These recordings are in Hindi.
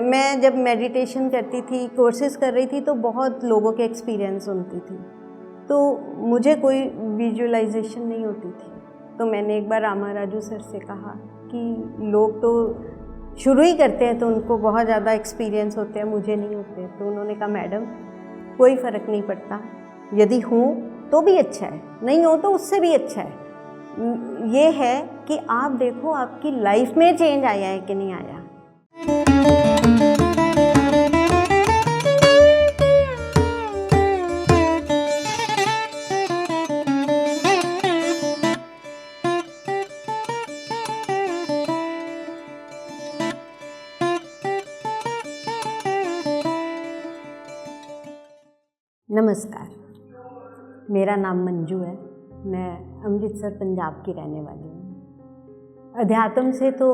मैं जब मेडिटेशन करती थी, कोर्सेज़ कर रही थी, तो बहुत लोगों के एक्सपीरियंस सुनती थी, तो मुझे कोई विजुअलाइजेशन नहीं होती थी। तो मैंने एक बार रामा राजू सर से कहा कि लोग तो शुरू ही करते हैं तो उनको बहुत ज़्यादा एक्सपीरियंस होते हैं, मुझे नहीं होते। तो उन्होंने कहा मैडम कोई फ़र्क नहीं पड़ता, यदि हूँ तो भी अच्छा है, नहीं हो तो उससे भी अच्छा है। ये है कि आप देखो आपकी लाइफ में चेंज आया है कि नहीं आया। नमस्कार, मेरा नाम मंजू है। मैं अमृतसर पंजाब की रहने वाली हूँ। अध्यात्म से तो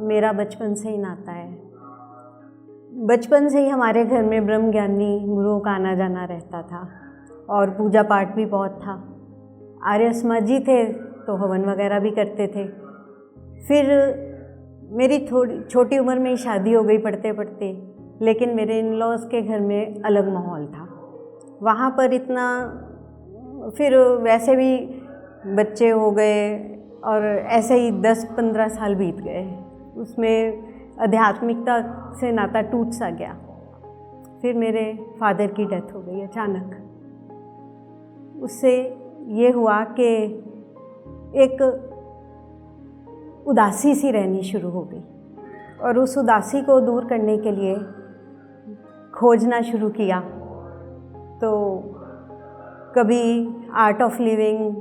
मेरा बचपन से ही नाता है। बचपन से ही हमारे घर में ब्रह्म ज्ञानी गुरुओं का आना जाना रहता था और पूजा पाठ भी बहुत था। आर्य समाज जी थे तो हवन वगैरह भी करते थे। फिर मेरी थोड़ी छोटी उम्र में ही शादी हो गई पढ़ते पढ़ते, लेकिन मेरे इन लॉज के घर में अलग माहौल था। वहाँ पर इतना, फिर वैसे भी बच्चे हो गए और ऐसे ही 10-15 साल बीत गए, उसमें आध्यात्मिकता से नाता टूट सा गया। फिर मेरे फादर की डेथ हो गई अचानक। उससे ये हुआ कि एक उदासी सी रहनी शुरू हो गई और उस उदासी को दूर करने के लिए खोजना शुरू किया। तो कभी आर्ट ऑफ लिविंग,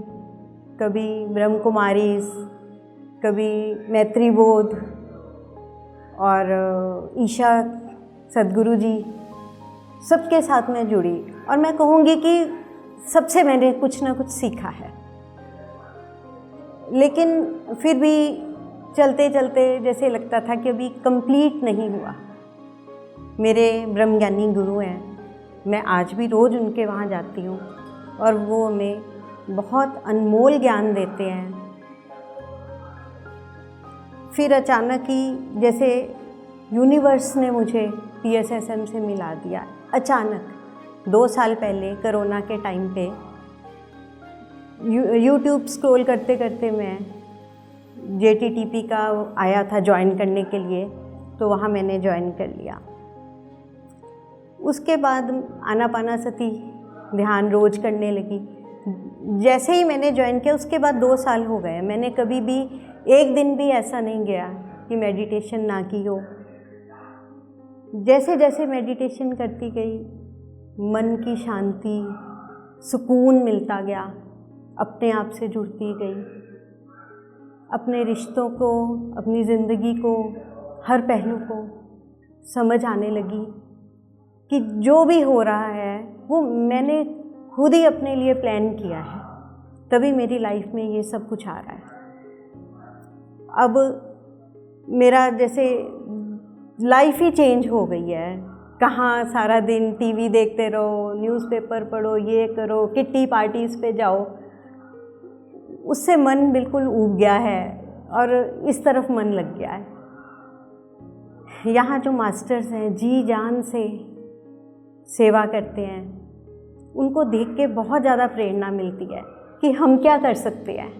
कभी ब्रह्म कुमारीज, कभी मैत्री बोध और ईशा सद्गुरु जी, सबके साथ में जुड़ी और मैं कहूँगी कि सबसे मैंने कुछ ना कुछ सीखा है। लेकिन फिर भी चलते चलते जैसे लगता था कि अभी कंप्लीट नहीं हुआ। मेरे ब्रह्म ज्ञानी गुरु हैं, मैं आज भी रोज़ उनके वहाँ जाती हूँ और वो हमें बहुत अनमोल ज्ञान देते हैं। फिर अचानक ही जैसे यूनिवर्स ने मुझे PSSM से मिला दिया। अचानक 2 साल पहले कोरोना के टाइम पे यूट्यूब स्क्रॉल करते करते मैं JTTP का आया था ज्वाइन करने के लिए, तो वहाँ मैंने ज्वाइन कर लिया। उसके बाद आनापानासती ध्यान रोज करने लगी। जैसे ही मैंने ज्वाइन किया उसके बाद 2 साल हो गए, मैंने कभी भी एक दिन भी ऐसा नहीं गया कि मेडिटेशन ना की हो। जैसे जैसे मेडिटेशन करती गई, मन की शांति, सुकून मिलता गया, अपने आप से जुड़ती गई, अपने रिश्तों को, अपनी ज़िंदगी को, हर पहलू को समझ आने लगी कि जो भी हो रहा है वो मैंने खुद ही अपने लिए प्लान किया है, तभी मेरी लाइफ में ये सब कुछ आ रहा है। अब मेरा जैसे लाइफ ही चेंज हो गई है। कहाँ सारा दिन टीवी देखते रहो, न्यूज़पेपर पढ़ो, ये करो, किट्टी पार्टीज़ पे जाओ, उससे मन बिल्कुल ऊब गया है और इस तरफ मन लग गया है। यहाँ जो मास्टर्स हैं जी जान से सेवा करते हैं, उनको देख के बहुत ज़्यादा प्रेरणा मिलती है कि हम क्या कर सकते हैं।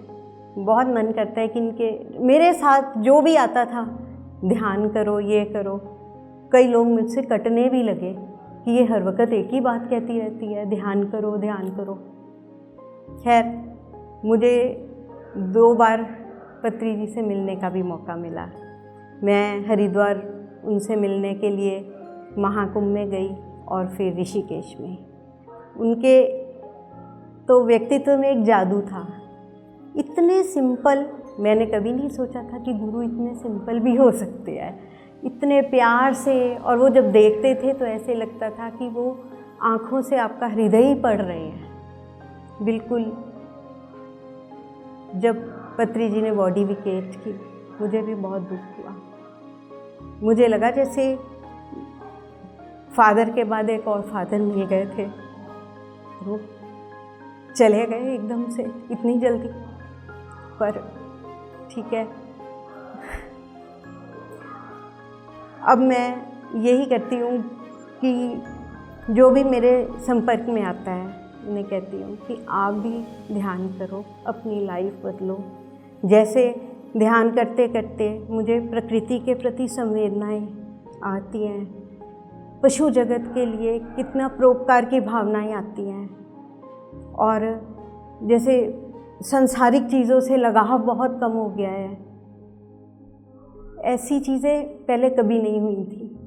बहुत मन करता है कि मेरे साथ जो भी आता था, ध्यान करो, ये करो, कई लोग मुझसे कटने भी लगे कि ये हर वक्त एक ही बात कहती रहती है, ध्यान करो ध्यान करो। खैर, मुझे 2 बार पत्री जी से मिलने का भी मौका मिला। मैं हरिद्वार उनसे मिलने के लिए महाकुंभ में गई और फिर ऋषिकेश में। उनके तो व्यक्तित्व में एक जादू था, इतने सिंपल, मैंने कभी नहीं सोचा था कि गुरु इतने सिंपल भी हो सकते हैं, इतने प्यार से। और वो जब देखते थे तो ऐसे लगता था कि वो आँखों से आपका हृदय ही पढ़ रहे हैं बिल्कुल। जब पत्री जी ने बॉडी वेकेट की, मुझे भी बहुत दुख हुआ। मुझे लगा जैसे फादर के बाद एक और फादर मिल गए थे, वो चले गए एकदम से इतनी जल्दी। पर ठीक है, अब मैं यही करती हूँ कि जो भी मेरे संपर्क में आता है उन्हें कहती हूँ कि आप भी ध्यान करो, अपनी लाइफ बदलो। जैसे ध्यान करते करते मुझे प्रकृति के प्रति संवेदनाएं आती हैं, पशु जगत के लिए कितना परोपकार की भावनाएं आती हैं, और जैसे सांसारिक चीज़ों से लगाव बहुत कम हो गया है। ऐसी चीज़ें पहले कभी नहीं हुई थी।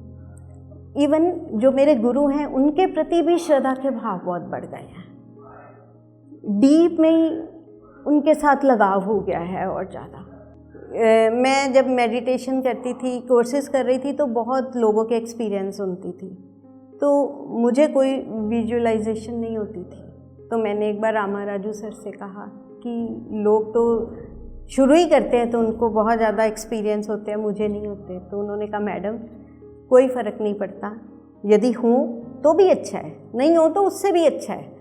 इवन जो मेरे गुरु हैं उनके प्रति भी श्रद्धा के भाव बहुत बढ़ गए हैं। डीप में ही उनके साथ लगाव हो गया है और ज़्यादा। मैं जब मेडिटेशन करती थी, कोर्सेज कर रही थी, तो बहुत लोगों के एक्सपीरियंस सुनती थी, तो मुझे कोई विजुअलाइजेशन नहीं होती थी। तो मैंने एक बार रामा राजू सर से कहा कि लोग तो शुरू ही करते हैं तो उनको बहुत ज़्यादा एक्सपीरियंस होते हैं, मुझे नहीं होते। तो उन्होंने कहा मैडम कोई फ़र्क नहीं पड़ता, यदि हो तो भी अच्छा है, नहीं हो तो उससे भी अच्छा है।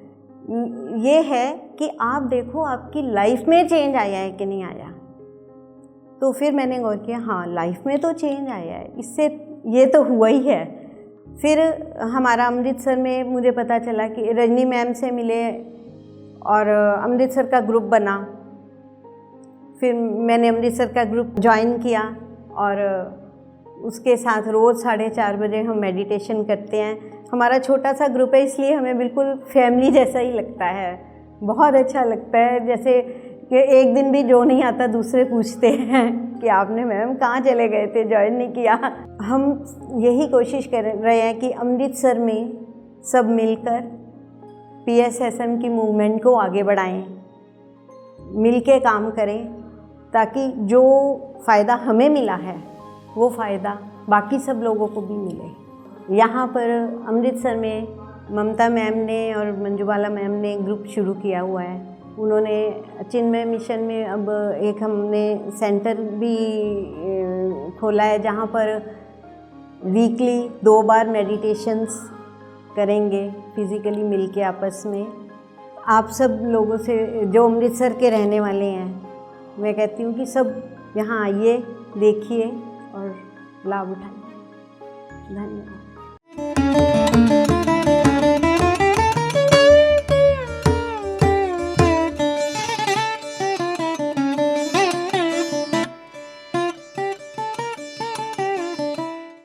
ये है कि आप देखो आपकी लाइफ में चेंज आया है कि नहीं आया। तो फिर मैंने गौर किया, हाँ लाइफ में तो चेंज आया है, इससे ये तो हुआ ही है। फिर हमारा अमृतसर में मुझे पता चला कि रजनी मैम से मिले और अमृतसर का ग्रुप बना। फिर मैंने अमृतसर का ग्रुप ज्वाइन किया और उसके साथ रोज़ 4:30 बजे हम मेडिटेशन करते हैं। हमारा छोटा सा ग्रुप है, इसलिए हमें बिल्कुल फैमिली जैसा ही लगता है, बहुत अच्छा लगता है। जैसे कि एक दिन भी जो नहीं आता दूसरे पूछते हैं कि आपने मैम कहाँ चले गए थे, ज्वाइन नहीं किया। हम यही कोशिश कर रहे हैं कि अमृतसर में सब मिलकर PSSM की मूवमेंट को आगे बढ़ाएं, मिलके काम करें, ताकि जो फ़ायदा हमें मिला है वो फ़ायदा बाकी सब लोगों को भी मिले। यहाँ पर अमृतसर में ममता मैम ने और मंजूबाला मैम ने ग्रुप शुरू किया हुआ है। उन्होंने चिन्मय मिशन में अब एक हमने सेंटर भी खोला है, जहाँ पर वीकली 2 बार मेडिटेशंस करेंगे फिज़िकली मिलके आपस में। आप सब लोगों से जो अमृतसर के रहने वाले हैं, मैं कहती हूँ कि सब यहाँ आइए, देखिए और लाभ उठाइए। धन्यवाद।